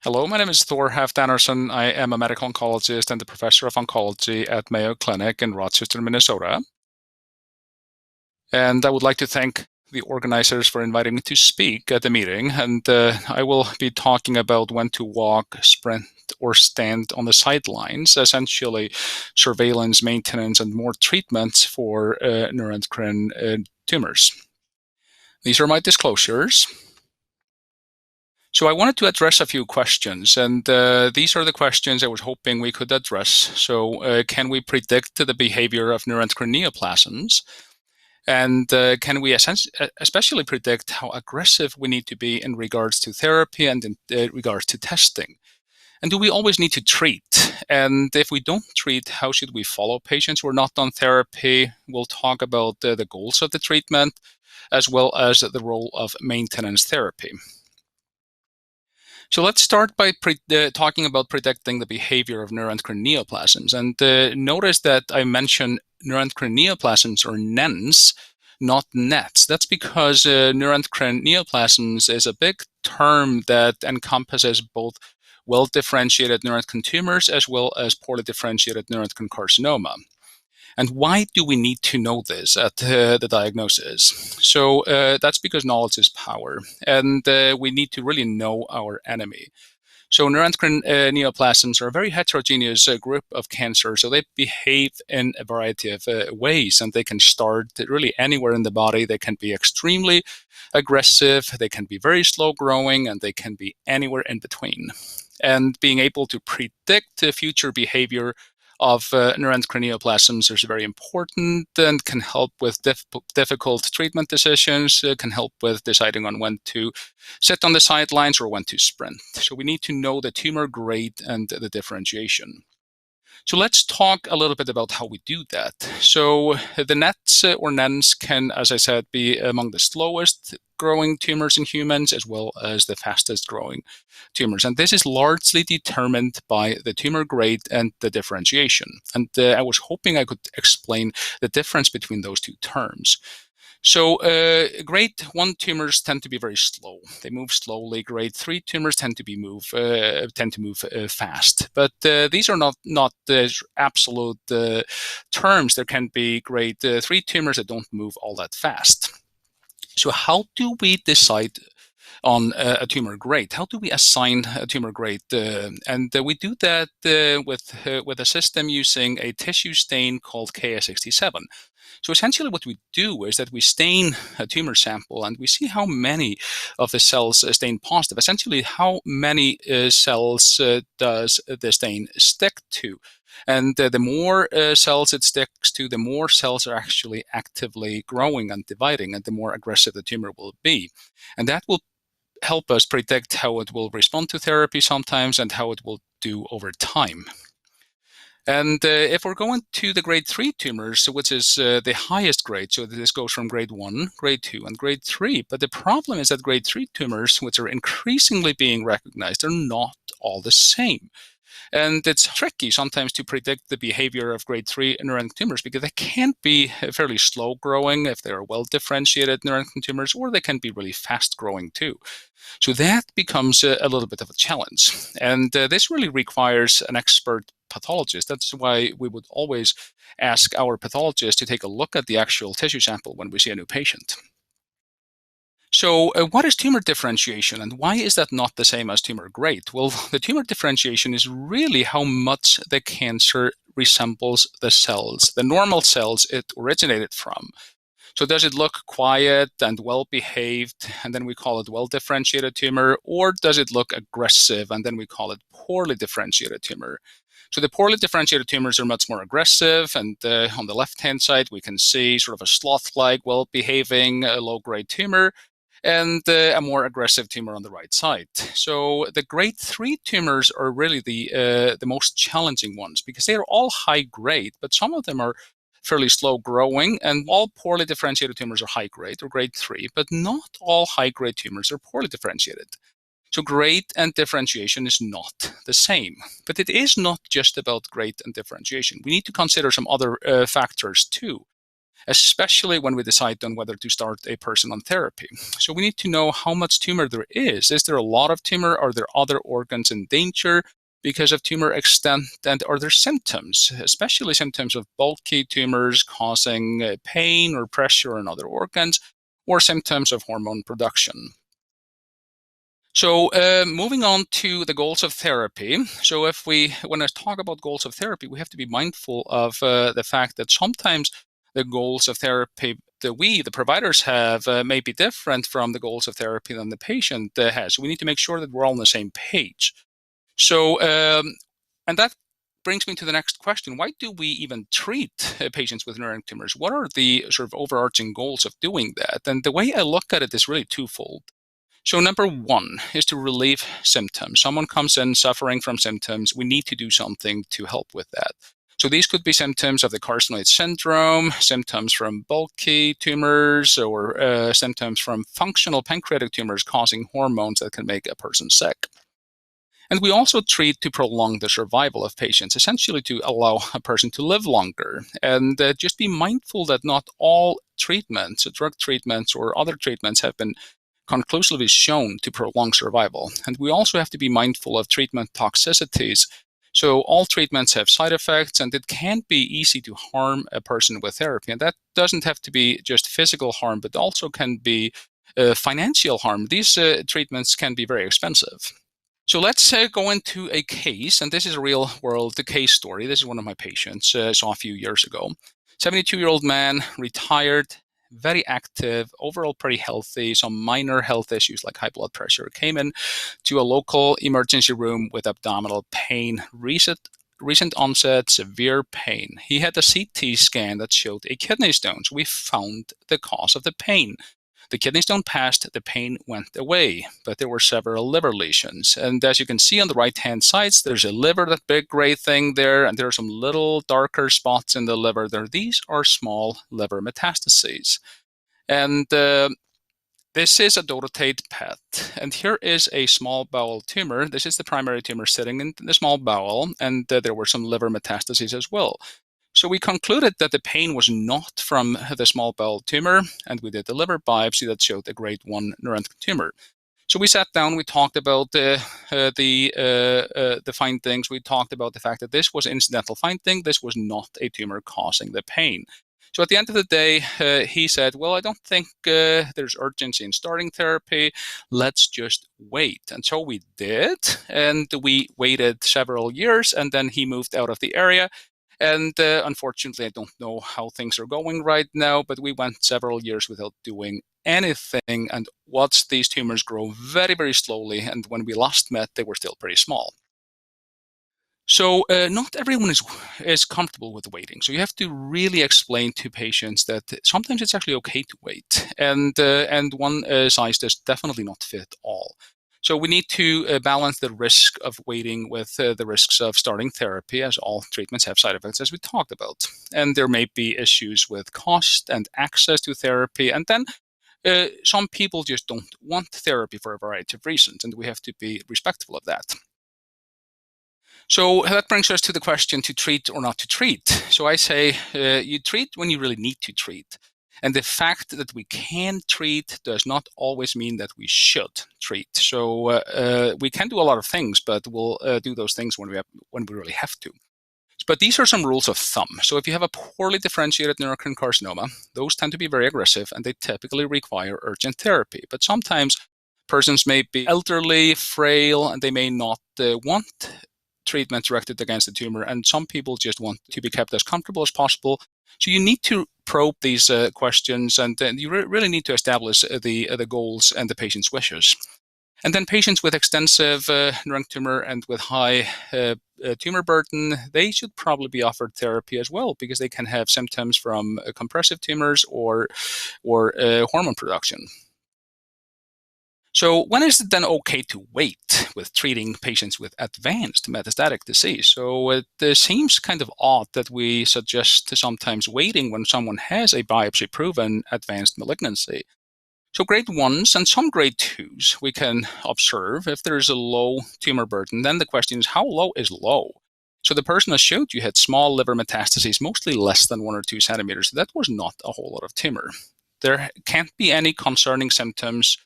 Hello, my name is Thor Halfdanarson. I am a medical oncologist and the professor of oncology at Mayo Clinic in Rochester, Minnesota. And I would like to thank the organizers for inviting me to speak at the meeting. And I will be talking about when to walk, sprint, or stand on the sidelines, essentially surveillance, maintenance, and more treatments for neuroendocrine tumors. These are my disclosures. So I wanted to address a few questions, and these are the questions I was hoping we could address. So can we predict the behavior of neuroendocrine neoplasms? And can we especially predict how aggressive we need to be in regards to therapy and in regards to testing? And do we always need to treat? And if we don't treat, how should we follow patients who are not on therapy? We'll talk about the goals of the treatment, as well as the role of maintenance therapy. So let's start by talking about predicting the behavior of neuroendocrine neoplasms. And notice that I mentioned neuroendocrine neoplasms, or NENs, not NETs. That's because neuroendocrine neoplasms is a big term that encompasses both well-differentiated neuroendocrine tumors as well as poorly differentiated neuroendocrine carcinoma. And why do we need to know this at the diagnosis? So that's because knowledge is power, and we need to really know our enemy. So neuroendocrine neoplasms are a very heterogeneous group of cancers. So they behave in a variety of ways, and they can start really anywhere in the body. They can be extremely aggressive, they can be very slow growing, and they can be anywhere in between. And being able to predict the future behavior of neuroendocrine neoplasms is very important and can help with difficult treatment decisions, can help with deciding on when to sit on the sidelines or when to sprint. So we need to know the tumor grade and the differentiation. So let's talk a little bit about how we do that. So the NETs or NENs can, as I said, be among the slowest growing tumors in humans as well as the fastest growing tumors. And this is largely determined by the tumor grade and the differentiation. And I was hoping I could explain the difference between those two terms. So grade 1 tumors tend to be very slow. They move slowly. Grade 3 tumors tend to move fast. But these are not the absolute terms. There can be grade 3 tumors that don't move all that fast. So how do we decide on a tumor grade? How do we assign a tumor grade? And we do that with a system using a tissue stain called Ki-67. So essentially what we do is that we stain a tumor sample and we see how many of the cells stain positive. Essentially, how many cells does the stain stick to? And the more cells it sticks to, the more cells are actually actively growing and dividing, and the more aggressive the tumor will be. And that will help us predict how it will respond to therapy sometimes and how it will do over time. And if we're going to the grade 3 tumors, which is the highest grade, so this goes from grade 1, grade 2, and grade 3. But the problem is that grade 3 tumors, which are increasingly being recognized, are not all the same. And it's tricky sometimes to predict the behavior of grade 3 neuroendocrine tumors because they can be fairly slow growing if they're well differentiated neuroendocrine tumors, or they can be really fast growing too. So that becomes a little bit of a challenge. And this really requires an expert pathologist. That's why we would always ask our pathologist to take a look at the actual tissue sample when we see a new patient. So what is tumor differentiation, and why is that not the same as tumor grade? Well, the tumor differentiation is really how much the cancer resembles the cells, the normal cells it originated from. So does it look quiet and well-behaved, and then we call it well-differentiated tumor, or does it look aggressive, and then we call it poorly differentiated tumor? So the poorly differentiated tumors are much more aggressive, and on the left-hand side, we can see sort of a sloth-like, well-behaving, low-grade tumor, and a more aggressive tumor on the right side. So the grade 3 tumors are really the most challenging ones because they are all high grade, but some of them are fairly slow growing, and all poorly differentiated tumors are high grade or grade 3, but not all high grade tumors are poorly differentiated. So grade and differentiation is not the same. But it is not just about grade and differentiation. We need to consider some other factors too. especially when we decide on whether to start a person on therapy. So we need to know how much tumor there is. Is there a lot of tumor? Are there other organs in danger because of tumor extent? And are there symptoms, especially symptoms of bulky tumors causing pain or pressure in other organs, or symptoms of hormone production? So moving on to the goals of therapy. So when I talk about goals of therapy, we have to be mindful of the fact that sometimes the goals of therapy that the providers have, may be different from the goals of therapy than the patient has. So we need to make sure that we're all on the same page. So, and that brings me to the next question. Why do we even treat patients with neuroendocrine tumors? What are the sort of overarching goals of doing that? And the way I look at it is really twofold. So number one is to relieve symptoms. Someone comes in suffering from symptoms. We need to do something to help with that. So these could be symptoms of the carcinoid syndrome, symptoms from bulky tumors, or symptoms from functional pancreatic tumors causing hormones that can make a person sick. And we also treat to prolong the survival of patients, essentially to allow a person to live longer. And just be mindful that not all treatments, drug treatments or other treatments, have been conclusively shown to prolong survival. And we also have to be mindful of treatment toxicities. So all treatments have side effects, and it can be easy to harm a person with therapy. And that doesn't have to be just physical harm, but also can be financial harm. These treatments can be very expensive. So let's go into a case, and this is a real world case story. This is one of my patients saw a few years ago. 72-year-old man, retired, very active, overall pretty healthy, some minor health issues like high blood pressure. Came in to a local emergency room with abdominal pain, recent onset, severe pain. He had a CT scan that showed a kidney stone, so we found the cause of the pain. The kidney stone passed, the pain went away, but there were several liver lesions. And as you can see on the right-hand side, there's a liver, that big gray thing there, and there are some little darker spots in the liver there. These are small liver metastases. And this is a dotatate PET. And here is a small bowel tumor. This is the primary tumor sitting in the small bowel, and there were some liver metastases as well. So we concluded that the pain was not from the small bowel tumor, and we did the liver biopsy that showed a grade 1 neuroendocrine tumor. So we sat down, we talked about the findings, we talked about the fact that this was an incidental finding, this was not a tumor causing the pain. So at the end of the day, he said, well, I don't think there's urgency in starting therapy. Let's just wait. And so we did, and we waited several years, and then he moved out of the area. And unfortunately, I don't know how things are going right now, but we went several years without doing anything and watched these tumors grow very, very slowly. And when we last met, they were still pretty small. So not everyone is comfortable with waiting. So you have to really explain to patients that sometimes it's actually okay to wait. And one size does definitely not fit all. So we need to balance the risk of waiting with the risks of starting therapy, as all treatments have side effects, as we talked about. And there may be issues with cost and access to therapy. And then some people just don't want therapy for a variety of reasons, and we have to be respectful of that. So that brings us to the question to treat or not to treat. So I say you treat when you really need to treat. And the fact that we can treat does not always mean that we should treat. So we can do a lot of things, but we'll do those things when we really have to. But these are some rules of thumb. So if you have a poorly differentiated neuroendocrine carcinoma, those tend to be very aggressive, and they typically require urgent therapy. But sometimes persons may be elderly, frail, and they may not want treatment directed against the tumor, and some people just want to be kept as comfortable as possible. So you need to probe these questions, and you really need to establish the goals and the patient's wishes. And then patients with extensive neuroendocrine tumor and with high tumor burden, they should probably be offered therapy as well, because they can have symptoms from compressive tumors or hormone production. So when is it then okay to wait with treating patients with advanced metastatic disease? So it seems kind of odd that we suggest sometimes waiting when someone has a biopsy-proven advanced malignancy. So grade 1s and some grade 2s we can observe. If there is a low tumor burden, then the question is, how low is low? So the person I showed you had small liver metastases, mostly less than 1 or 2 centimeters. That was not a whole lot of tumor. There can't be any concerning symptoms,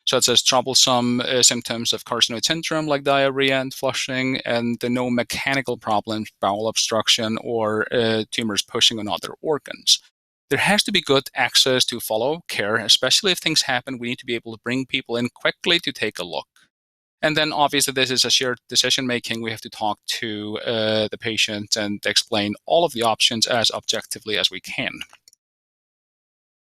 such as troublesome symptoms of carcinoid syndrome like diarrhea and flushing, and no mechanical problems, bowel obstruction, or tumors pushing on other organs. There has to be good access to follow-up care, especially if things happen. We need to be able to bring people in quickly to take a look. And then obviously this is a shared decision making. We have to talk to the patient and explain all of the options as objectively as we can.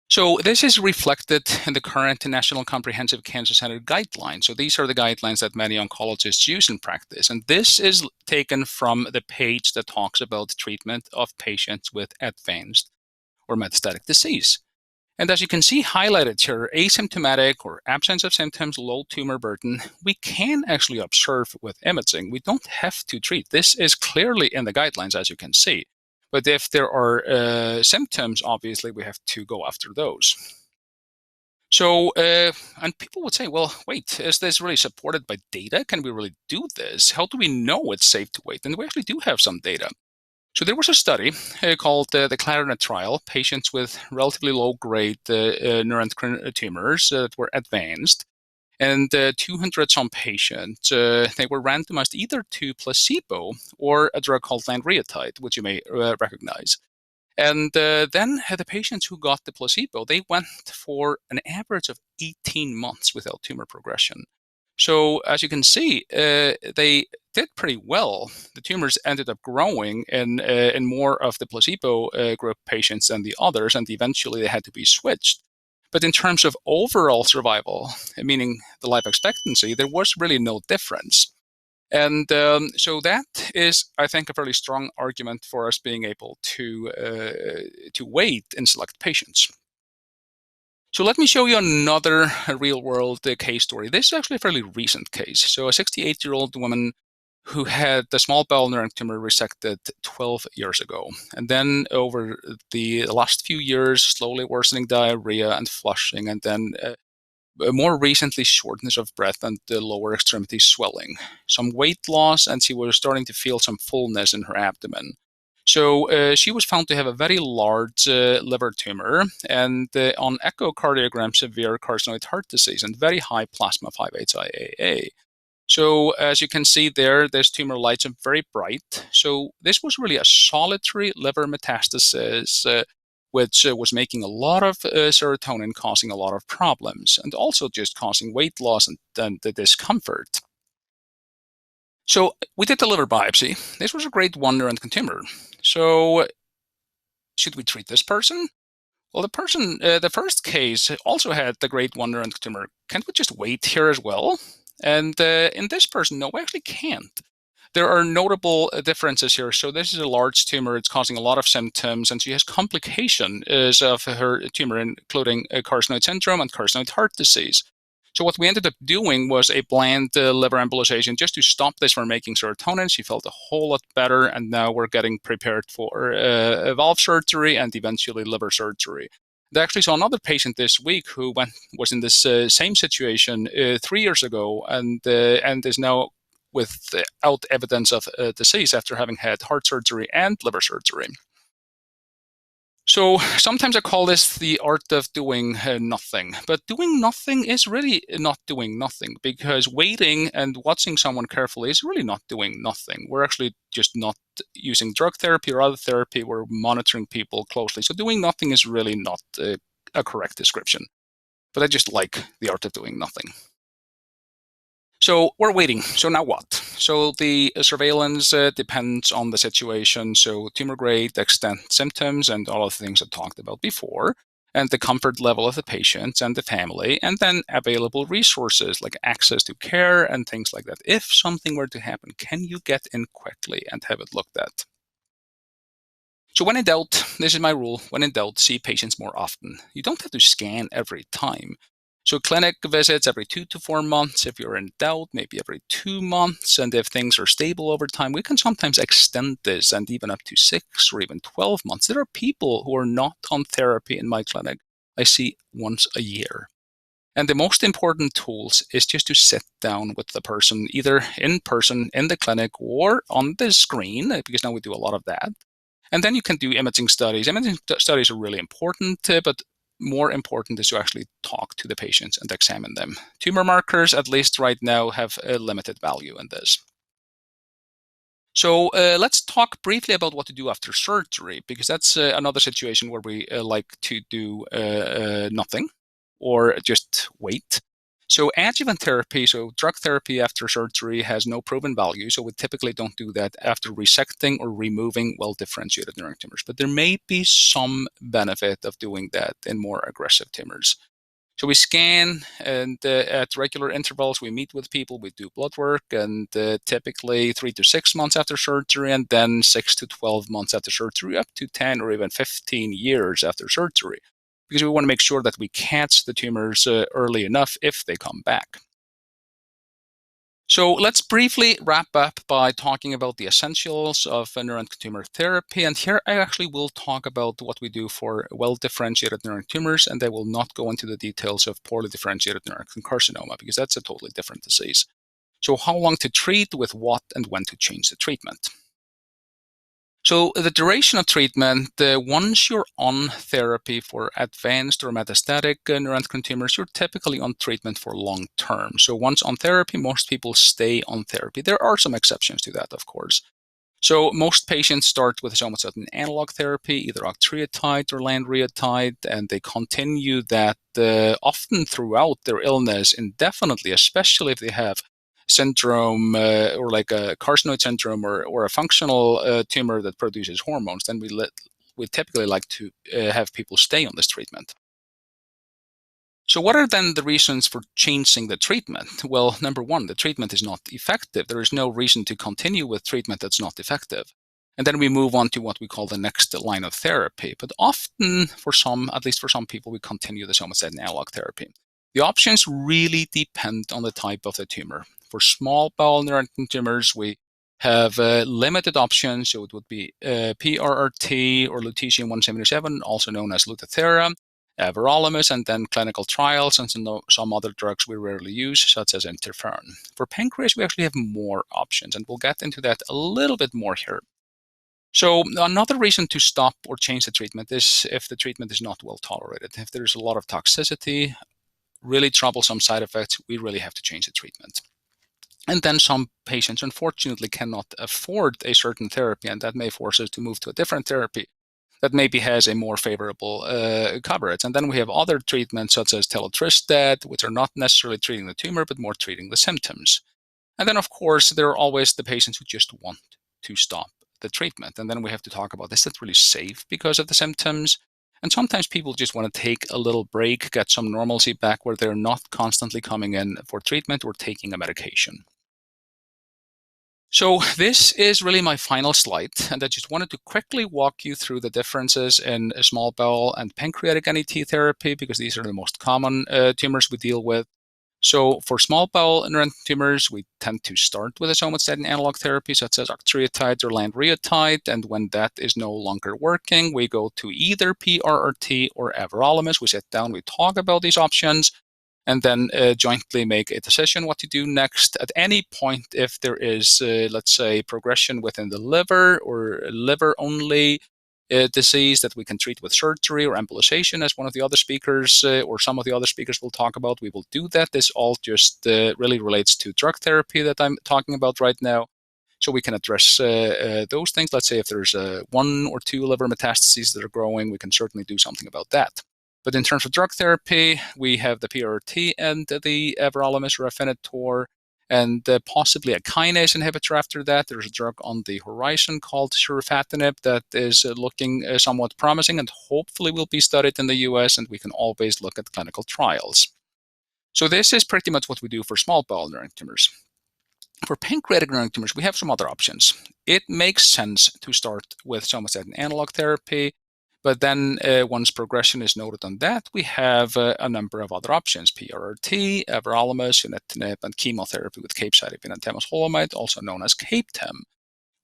So this is reflected in the current National Comprehensive Cancer Center guidelines. So these are the guidelines that many oncologists use in practice. And this is taken from the page that talks about treatment of patients with advanced or metastatic disease. And as you can see highlighted here, asymptomatic or absence of symptoms, low tumor burden, we can actually observe with imaging. We don't have to treat. This is clearly in the guidelines, as you can see. But if there are symptoms, obviously we have to go after those. So, and people would say, well, wait, is this really supported by data? Can we really do this? How do we know it's safe to wait? And we actually do have some data. So there was a study called the LACNETS trial, patients with relatively low-grade neuroendocrine tumors that were advanced, and 200-some patients, they were randomized either to placebo or a drug called lanreotide, which you may recognize. And then the patients who got the placebo, they went for an average of 18 months without tumor progression. So as you can see, they did pretty well. The tumors ended up growing in more of the placebo group patients than the others, and eventually they had to be switched. But in terms of overall survival, meaning the life expectancy, there was really no difference. And so that is, I think, a fairly strong argument for us being able to wait in select patients. So let me show you another real-world case story. This is actually a fairly recent case. So a 68-year-old woman who had the small bowel neuron tumor resected 12 years ago. And then over the last few years, slowly worsening diarrhea and flushing, and then more recently shortness of breath and the lower extremity swelling. Some weight loss, and she was starting to feel some fullness in her abdomen. So she was found to have a very large liver tumor, and on echocardiogram, severe carcinoid heart disease and very high plasma 5-HIAA. So as you can see there, this tumor lights up very bright. So this was really a solitary liver metastasis, which was making a lot of serotonin, causing a lot of problems, and also just causing weight loss and the discomfort. So we did the liver biopsy. This was a grade 1 neuroendocrine tumor. So should we treat this person? Well, the first case also had the grade 1 neuroendocrine tumor. Can't we just wait here as well? And in this person, no, we actually can't. There are notable differences here. So this is a large tumor. It's causing a lot of symptoms, and she has complications of her tumor, including carcinoid syndrome and carcinoid heart disease. So what we ended up doing was a bland liver embolization just to stop this from making serotonin. She felt a whole lot better, and now we're getting prepared for valve surgery and eventually liver surgery. I actually saw another patient this week who was in this same situation 3 years ago and is now without evidence of disease after having had heart surgery and liver surgery. So sometimes I call this the art of doing nothing, but doing nothing is really not doing nothing, because waiting and watching someone carefully is really not doing nothing. We're actually just not using drug therapy or other therapy. We're monitoring people closely. So doing nothing is really not a correct description, but I just like the art of doing nothing. So we're waiting. So now what? So the surveillance depends on the situation. So tumor grade, extent, symptoms, and all of the things I talked about before, and the comfort level of the patient and the family, and then available resources like access to care and things like that. If something were to happen, can you get in quickly and have it looked at? So when in doubt, this is my rule, when in doubt, see patients more often. You don't have to scan every time. So clinic visits every 2 to 4 months. If you're in doubt, maybe every 2 months. And if things are stable over time, we can sometimes extend this and even up to 6 or even 12 months. There are people who are not on therapy in my clinic I see once a year. And the most important tools is just to sit down with the person, either in person in the clinic or on the screen, because now we do a lot of that. And then you can do imaging studies. Imaging studies are really important, but more important is to actually talk to the patients and examine them. Tumor markers, at least right now, have a limited value in this. So let's talk briefly about what to do after surgery, because that's another situation where we like to do nothing or just wait. So adjuvant therapy, so drug therapy after surgery, has no proven value. So we typically don't do that after resecting or removing well-differentiated neuron tumors. But there may be some benefit of doing that in more aggressive tumors. So we scan, and at regular intervals, we meet with people, we do blood work, and typically 3 to 6 months after surgery, and then 6 to 12 months after surgery, up to 10 or even 15 years after surgery, because we want to make sure that we catch the tumors early enough if they come back. So let's briefly wrap up by talking about the essentials of neuroendocrine tumor therapy. And here I actually will talk about what we do for well-differentiated neuroendocrine tumors, and I will not go into the details of poorly differentiated neuroendocrine carcinoma, because that's a totally different disease. So how long to treat, with what, and when to change the treatment. So the duration of treatment, once you're on therapy for advanced or metastatic neuroendocrine tumors, you're typically on treatment for long term. So once on therapy, most people stay on therapy. There are some exceptions to that, of course. So most patients start with somatostatin analog therapy, either octreotide or lanreotide, and they continue that often throughout their illness indefinitely, especially if they have syndrome or like a carcinoid syndrome or a functional tumor that produces hormones. Then we typically like to have people stay on this treatment. So what are then the reasons for changing the treatment? Well, number one, the treatment is not effective. There is no reason to continue with treatment that's not effective. And then we move on to what we call the next line of therapy. But often, for some, at least for some people, we continue the somatostatin analog therapy. The options really depend on the type of the tumor. For small bowel neuroendocrine tumors, we have limited options. So it would be PRRT or lutetium-177, also known as Lutathera, everolimus, and then clinical trials and some other drugs we rarely use, such as interferon. For pancreas, we actually have more options, and we'll get into that a little bit more here. So another reason to stop or change the treatment is if the treatment is not well tolerated. If there's a lot of toxicity, really troublesome side effects, we really have to change the treatment. And then some patients, unfortunately, cannot afford a certain therapy, and that may force us to move to a different therapy that maybe has a more favorable coverage. And then we have other treatments such as telotristat, which are not necessarily treating the tumor, but more treating the symptoms. And then, of course, there are always the patients who just want to stop the treatment. And then we have to talk about, is that really safe because of the symptoms? And sometimes people just want to take a little break, get some normalcy back where they're not constantly coming in for treatment or taking a medication. So this is really my final slide, and I just wanted to quickly walk you through the differences in small bowel and pancreatic NET therapy, because these are the most common tumors we deal with. So for small bowel neuroendocrine tumors, we tend to start with a somatostatin analog therapy, such as octreotide or lanreotide, and when that is no longer working, we go to either PRRT or everolimus. We sit down, we talk about these options, and then jointly make a decision what to do next. At any point, if there is, let's say, progression within the liver or liver-only disease that we can treat with surgery or embolization, as one of the other speakers or some of the other speakers will talk about, we will do that. This all just really relates to drug therapy that I'm talking about right now. So we can address those things. Let's say if there's 1 or 2 liver metastases that are growing, we can certainly do something about that. But in terms of drug therapy, we have the PRRT and the everolimus or Afinitor, and possibly a kinase inhibitor after that. There's a drug on the horizon called surufatinib that is looking somewhat promising and hopefully will be studied in the US, and we can always look at clinical trials. So this is pretty much what we do for small bowel neuroendocrine tumors. For pancreatic neuroendocrine tumors, we have some other options. It makes sense to start with somatostatin analog therapy, but then once progression is noted on that, we have a number of other options: PRRT, everolimus, sunitinib, and chemotherapy with capecitabine and temozolomide, also known as CAPTEM.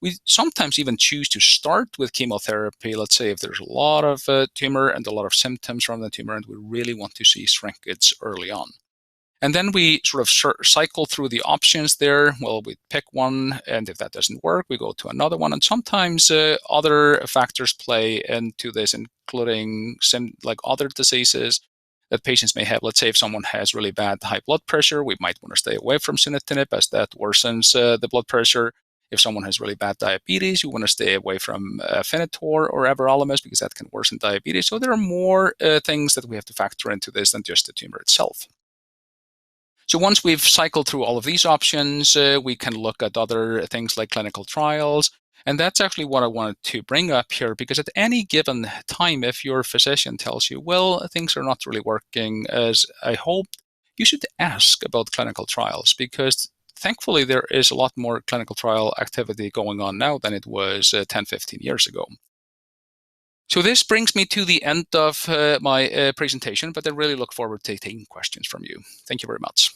We sometimes even choose to start with chemotherapy, let's say if there's a lot of tumor and a lot of symptoms from the tumor, and we really want to see shrinkage early on. And then we sort of cycle through the options there. Well, we pick one, and if that doesn't work, we go to another one. And sometimes other factors play into this, including like other diseases that patients may have. Let's say if someone has really bad high blood pressure, we might want to stay away from sunitinib as that worsens the blood pressure. If someone has really bad diabetes, you want to stay away from Afinitor or everolimus because that can worsen diabetes. So there are more things that we have to factor into this than just the tumor itself. So once we've cycled through all of these options, we can look at other things like clinical trials. And that's actually what I wanted to bring up here, because at any given time, if your physician tells you, well, things are not really working as I hoped, you should ask about clinical trials, because thankfully there is a lot more clinical trial activity going on now than it was 10, 15 years ago. So this brings me to the end of my presentation, but I really look forward to taking questions from you. Thank you very much.